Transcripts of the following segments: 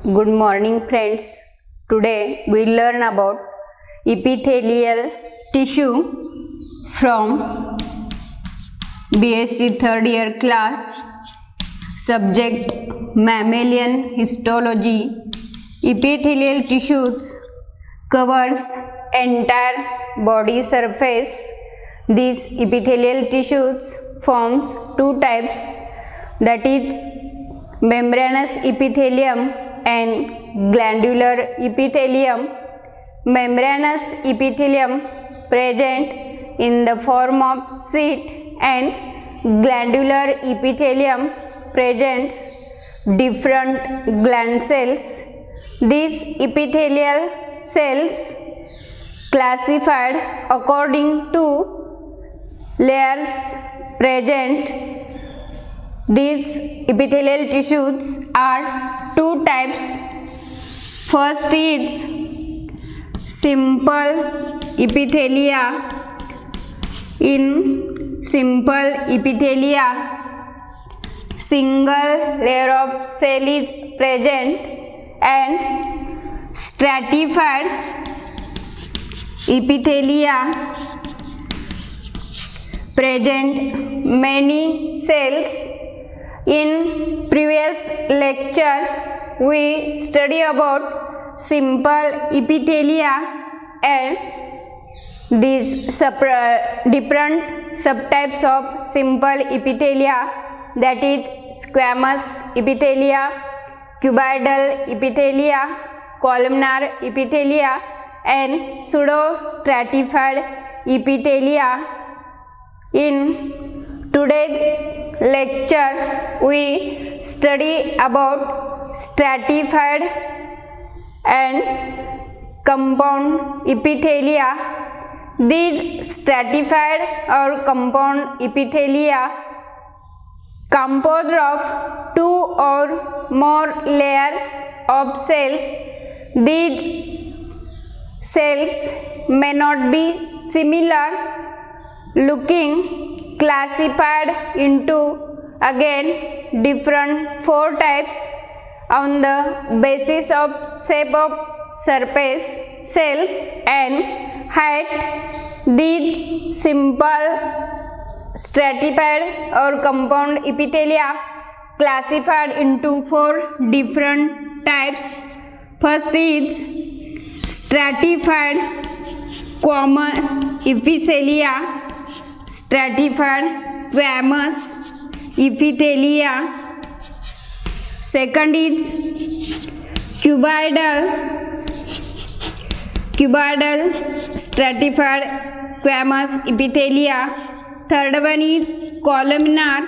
Good morning friends. Today we learn about epithelial tissue from BSc third year class. Subject mammalian histology. Epithelial tissues covers entire body surface. These epithelial tissues forms two types, that is membranous epithelium and glandular epithelium. Membranous epithelium present in the form of sheet and glandular epithelium presents different gland cells. These epithelial cells classified according to layers present. These epithelial tissues are two types. First is simple epithelia. In simple epithelia, single layer of cell is present, and stratified epithelia present many cells. In previous lecture, we study about simple epithelia and these different subtypes of simple epithelia, that is squamous epithelia, cuboidal epithelia, columnar epithelia and pseudostratified epithelia. In today's lecture, we study about stratified and compound epithelia. These stratified or compound epithelia composed of two or more layers of cells. These cells may not be similar looking, classified into again different four types on the basis of shape of surface, cells and height. These simple stratified or compound epithelia classified into four different types. First is stratified squamous epithelia, stratified squamous epithelia. Second is cuboidal stratified squamous epithelia. Third one is columnar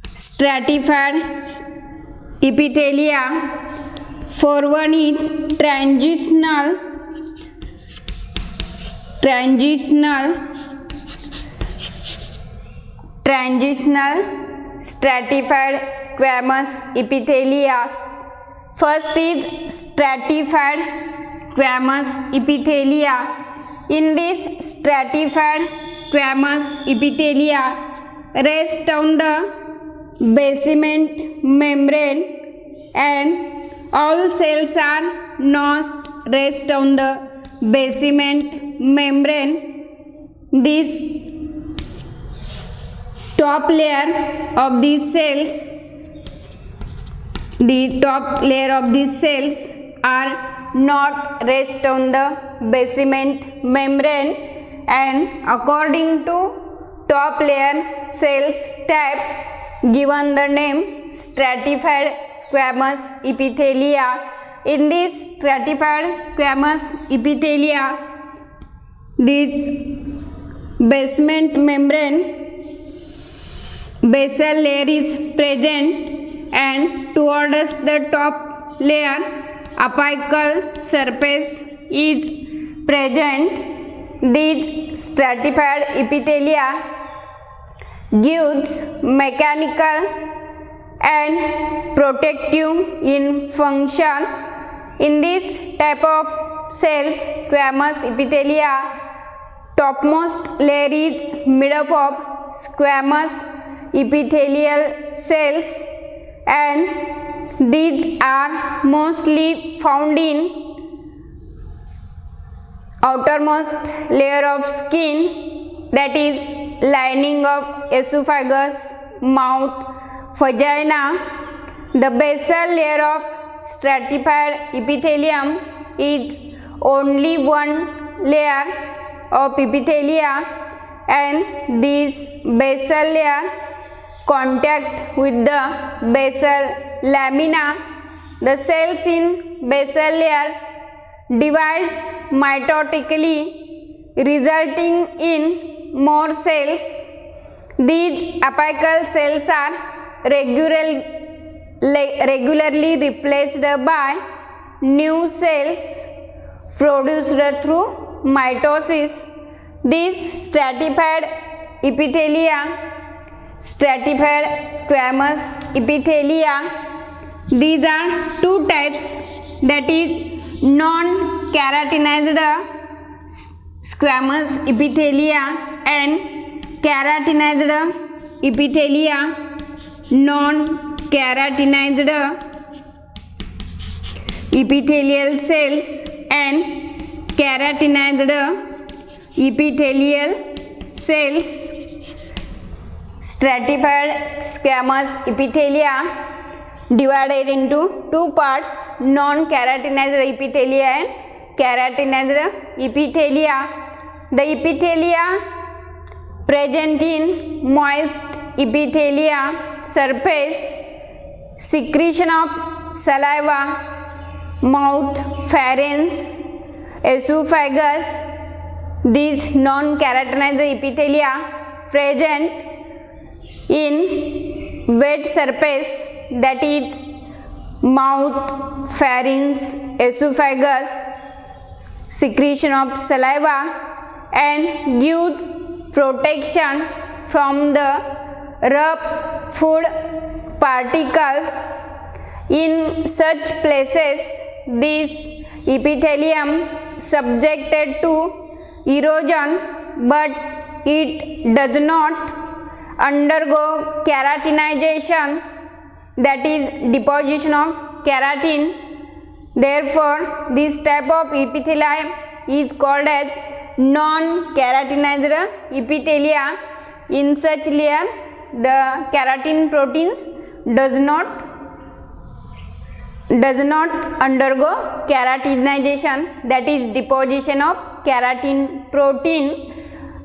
stratified epithelia. Fourth one is transitional stratified squamous epithelia. First is stratified squamous epithelia. In this stratified squamous epithelia rest on the basement membrane, and all cells are not rest on the basement membrane. This top layer of these cells, are not rest on the basement membrane, and according to top layer cells type given the name stratified squamous epithelia. In this stratified squamous epithelia, this basement membrane basal layer is present, and towards the top layer apical surface is present. These stratified epithelia gives mechanical and protective in function. In this type of cells, squamous epithelia, topmost layer is made up of squamous epithelial cells, and These are mostly found in outermost layer of skin, that is lining of esophagus, mouth, vagina. The basal layer of stratified epithelium is only one layer of epithelia, and this basal layer contact with the basal lamina. The cells in basal layers divides mitotically, resulting in more cells. These apical cells are regularly replaced by new cells produced through mitosis. These stratified epithelia, stratified squamous epithelia, these are two types, that is non-keratinized squamous epithelia and keratinized epithelia. Non-keratinized epithelial cells and keratinized epithelial cells. Stratified squamous epithelia divided into two parts, non-keratinized epithelia and keratinized epithelia. The epithelia present in moist epithelia surface, secretion of saliva, mouth, pharynx, esophagus. These non-keratinized epithelia present in wet surface, that is mouth, pharynx, esophagus, secretion of saliva, and gives protection from the rough food particles. In such places, this epithelium subjected to erosion, but it does not undergo keratinization, that is deposition of keratin. Therefore, this type of epithelium is called as non-keratinized epithelia. In such layer, the keratin proteins does not undergo keratinization, that is deposition of keratin protein,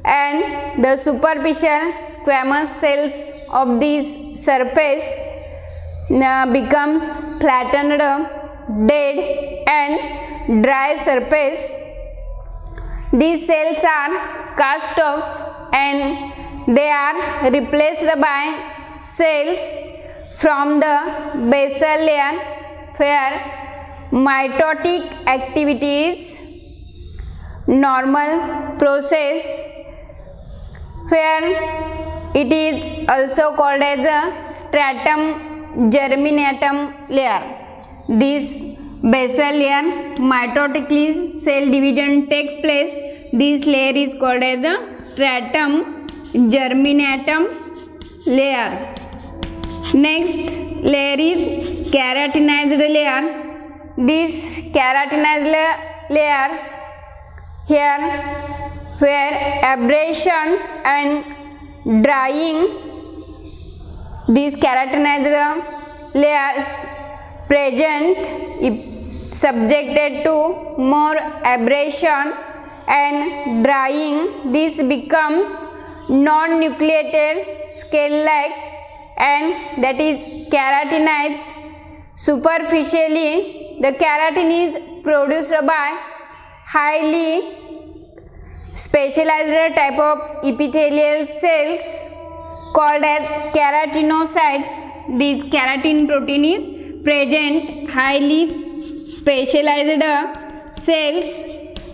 and the superficial squamous cells of this surface becomes flattened, dead and dry surface. These cells are cast off and they are replaced by cells from the basal layer where mitotic activity is normal process, where it is also called as a stratum germinatum layer. This basal layer mitotically cell division takes place. This layer is called as the stratum germinatum layer. Next layer is keratinized layer. These keratinized layers here where abrasion and drying, these keratinized layers present subjected to more abrasion and drying, this becomes non-nucleated scale-like, and that is keratinized. Superficially, the keratin is produced by highly specialized type of epithelial cells called as keratinocytes. This keratin protein is present highly specialized cells,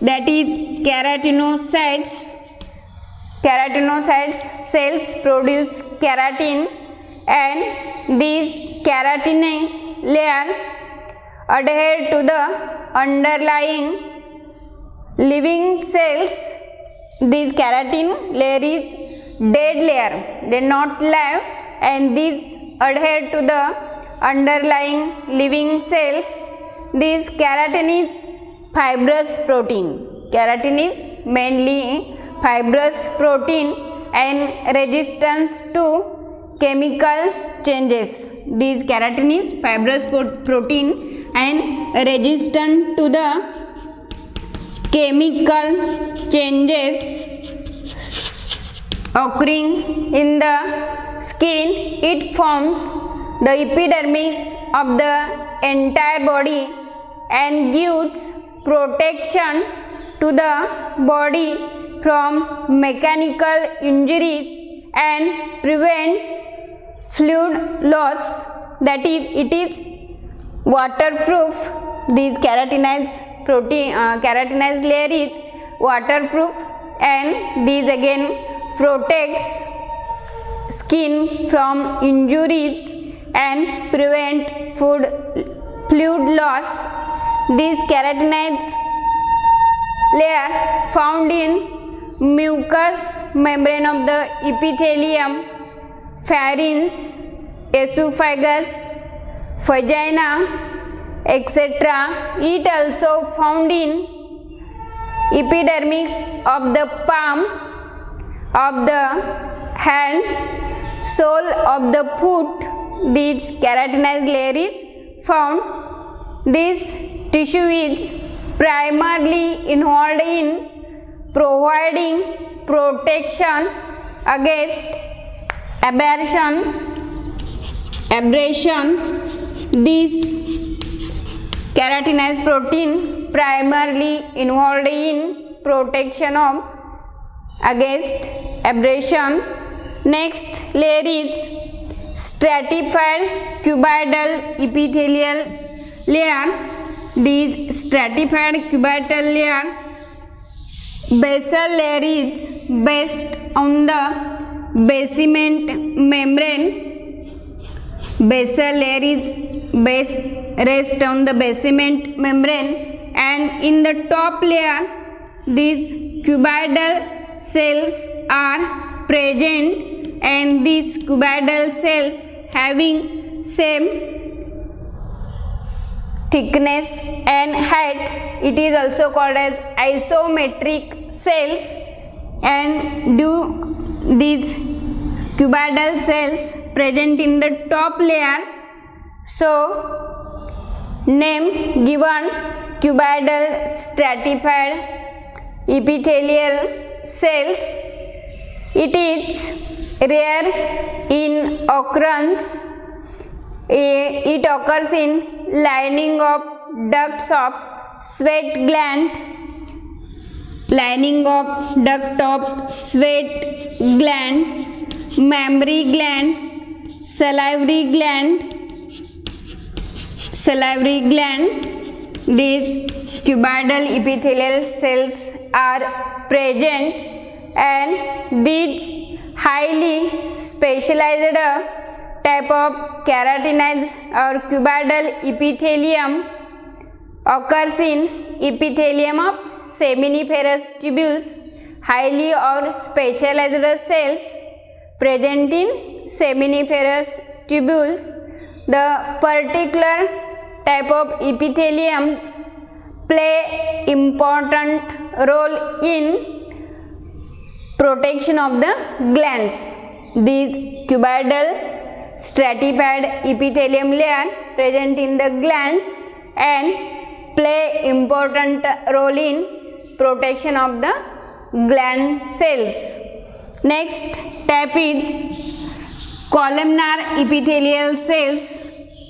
that is keratinocytes. Keratinocytes cells produce keratin, and these keratinized layer adhere to the underlying living cells. This keratin layer is dead layer, they not live, and these adhere to the underlying living cells. This keratin is fibrous protein. Keratin is mainly fibrous protein and resistance to chemical changes. This keratin is fibrous protein and resistant to the chemical changes occurring in the skin. It forms the epidermis of the entire body and gives protection to the body from mechanical injuries and prevent fluid loss. That is, it is waterproof. This keratinized protein, keratinized layer is waterproof, and this again protects skin from injuries and prevent fluid loss. This keratinized layer found in mucous membrane of the epithelium, pharynx, esophagus, vagina, etc. It also found in epidermis of the palm of the hand, sole of the foot. This keratinized layer is found. This tissue is primarily involved in providing protection against abrasion. This keratinized protein primarily involved in protection of against abrasion. Next layer is stratified cuboidal epithelial layer. This stratified cuboidal layer, basal layer is based on the basement membrane. Basal layer is rest on the basement membrane, and in the top layer these cuboidal cells are present, and these cuboidal cells having same thickness and height. It is also called as isometric cells, and due these cuboidal cells present in the top layer, so name given cuboidal stratified epithelial cells. It is rare in occurrence. It occurs in lining of ducts of sweat gland, lining of duct of sweat gland, mammary gland, salivary gland. These cuboidal epithelial cells are present, and these highly specialized type of keratinized or cuboidal epithelium occurs in epithelium of seminiferous tubules. Highly or specialized cells present in seminiferous tubules. The particular type of epitheliums play important role in protection of the glands. These cuboidal stratified epithelium layer present in the glands and play important role in protection of the gland cells. Next type is columnar epithelial cells.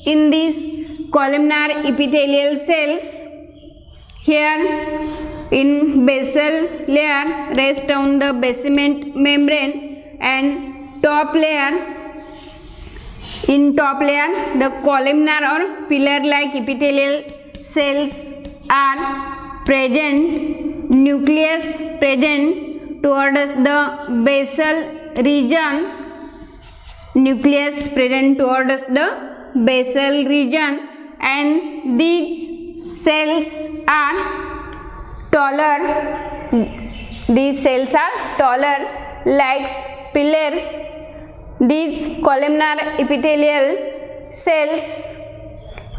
In these columnar epithelial cells, here in basal layer rest on the basement membrane, and top layer, in top layer the columnar or pillar like epithelial cells are present. Nucleus present towards the basal region. Nucleus present towards the basal region, and these cells are taller. These cells are taller like pillars. These columnar epithelial cells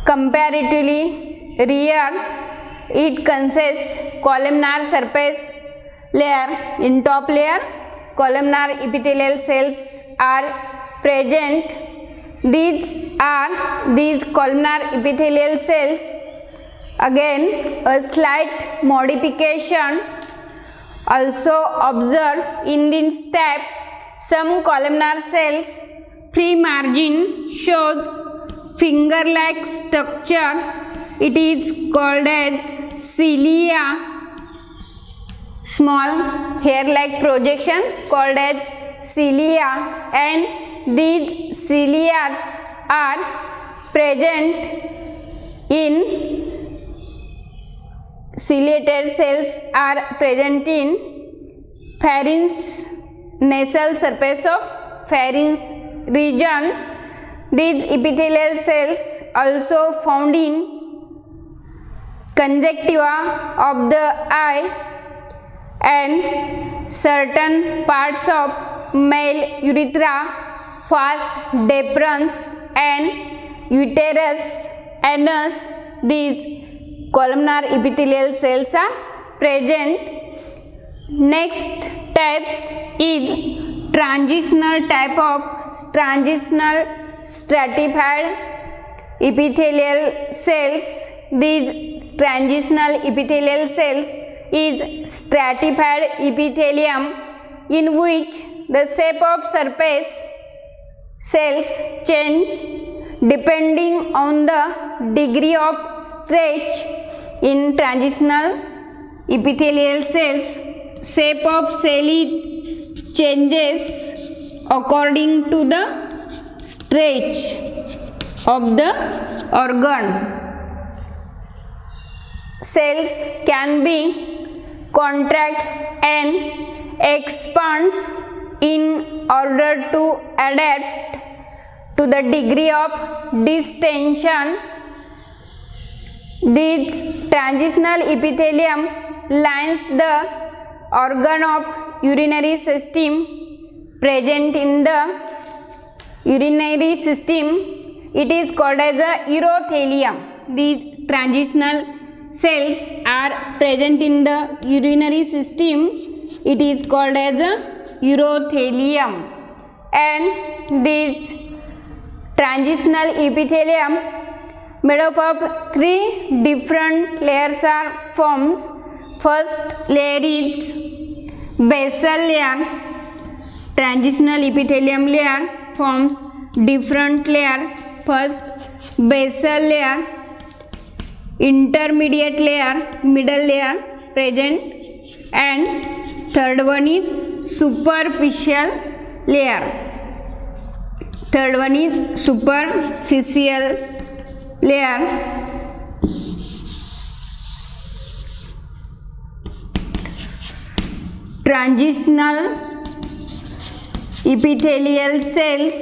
comparatively rare. It consists columnar surface layer. In top layer, columnar epithelial cells are present. These columnar epithelial cells. Again, a slight modification also observed in this step. Some columnar cells pre-margin shows finger-like structure. It is called as cilia. Small hair-like projection called as cilia, and these cilia are present in ciliated cells are present in pharynx, nasal surface of pharynx region. These epithelial cells also found in conjunctiva of the eye and certain parts of male urethra, vas deferens and uterus anus. These columnar epithelial cells are present. Next types is transitional type of stratified epithelial cells. These transitional epithelial cells is stratified epithelium in which the shape of surface cells change depending on the degree of stretch. In transitional epithelial cells, shape of cell is changes according to the stretch of the organ. Cells can be contracts and expands in order to adapt to the degree of distension. This transitional epithelium lines the organ of urinary system. Present in the urinary system, it is called as a urothelium. These transitional cells are present in the urinary system. It is called as a urothelium, and this transitional epithelium made up of three different layers are forms. First layer is basal layer. Transitional epithelium layer forms different layers. First basal layer, intermediate layer, middle layer present, and third one is superficial layer. Third one is superficial layer. Transitional epithelial cells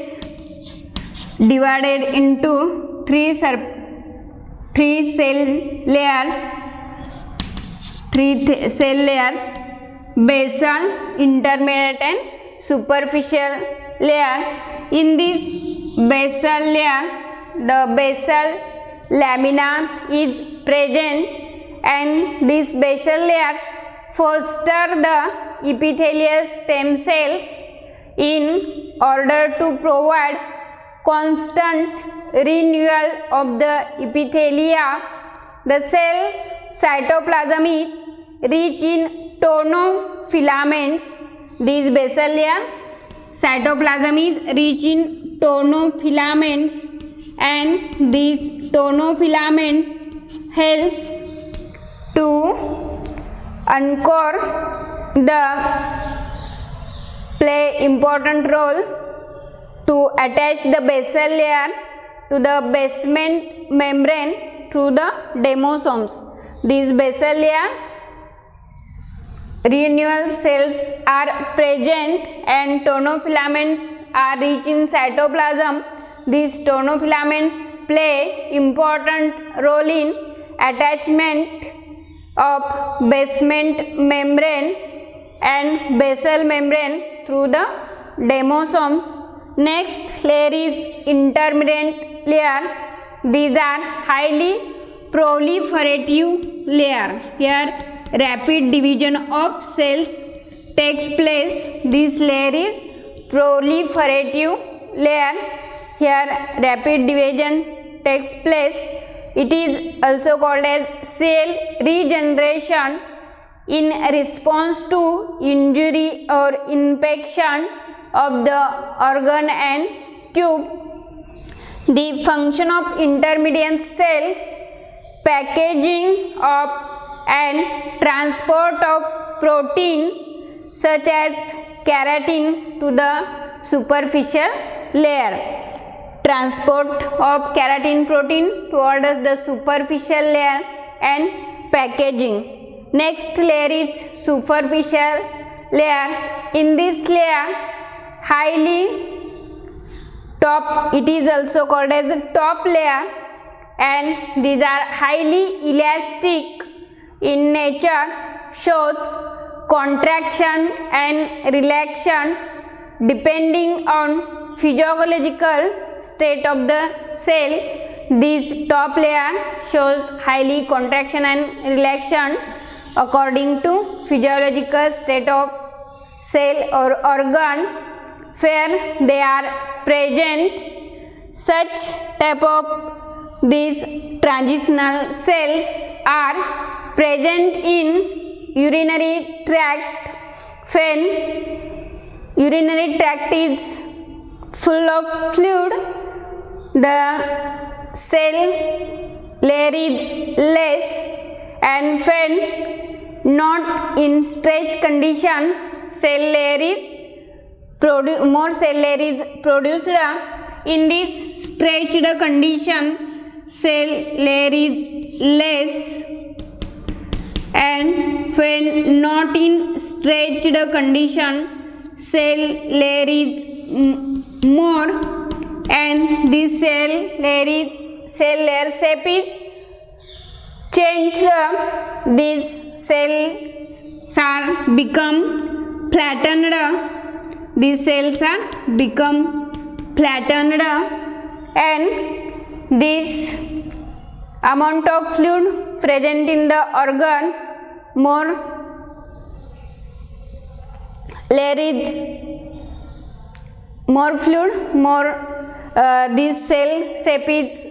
divided into three cell layers. Basal, intermediate and superficial layer. In this basal layer, the basal lamina is present, and these basal layers foster the epithelial stem cells in order to provide constant renewal of the epithelia. The cell's cytoplasm is rich in tonofilaments. These basal layer cytoplasm is rich in tonofilaments, and these tonofilaments helps to anchor play important role to attach the basal layer to the basement membrane through the demosomes. These basal layer renewal cells are present, and tonofilaments are rich in cytoplasm. These tonofilaments play important role in attachment of basement membrane and basal membrane through the demosomes. Next layer is intermediate layer. These are highly proliferative layer. Here rapid division of cells takes place. This layer is proliferative layer. Here rapid division takes place. It is also called as cell regeneration in response to injury or infection of the organ and tube. The function of intermediate cell packaging of and transport of protein such as keratin to the superficial layer. Transport of keratin protein towards the superficial layer and packaging. Next layer is superficial layer. In this layer, it is also called as the top layer, and these are highly elastic in nature, shows contraction and relaxation depending on physiological state of the cell. This top layer shows highly contraction and relaxation according to physiological state of cell or organ where they are present. Such type of these transitional cells are present in urinary tract. When urinary tract is full of fluid, the cell layer is less, and when not in stretch condition, more cell layer is produced. In this stretched condition, cell layer is less, and when not in stretched condition, cell layer is more, and this cell layer shape is changed. These cells are become flattened. These cells are become flattened, and this amount of fluid present in the organ, more layer is more fluid, more this cell shape is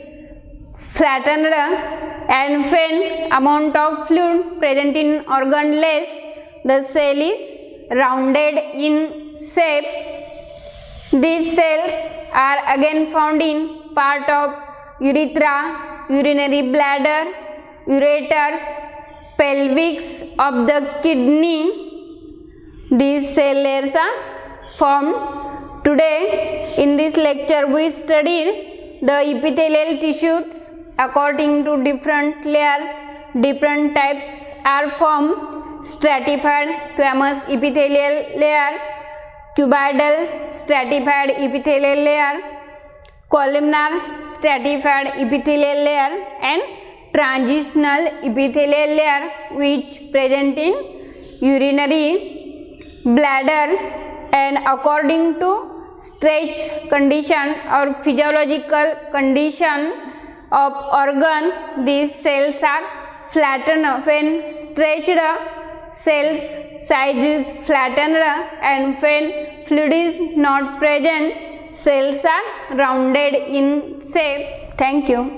flattened, and when amount of fluid present in organ less, the cell is rounded in shape. These cells are again found in part of urethra, urinary bladder, ureters, pelvis of the kidney. These cell layers are formed. Today in this lecture we studied the epithelial tissues. According to different layers, different types are formed. Stratified squamous epithelial layer, cuboidal stratified epithelial layer, columnar stratified epithelial layer, and transitional epithelial layer which present in urinary bladder. And according to stretch condition or physiological condition of organ, these cells are flattened. When stretched, cells size is flattened, and when fluid is not present, cells are rounded in shape. Thank you.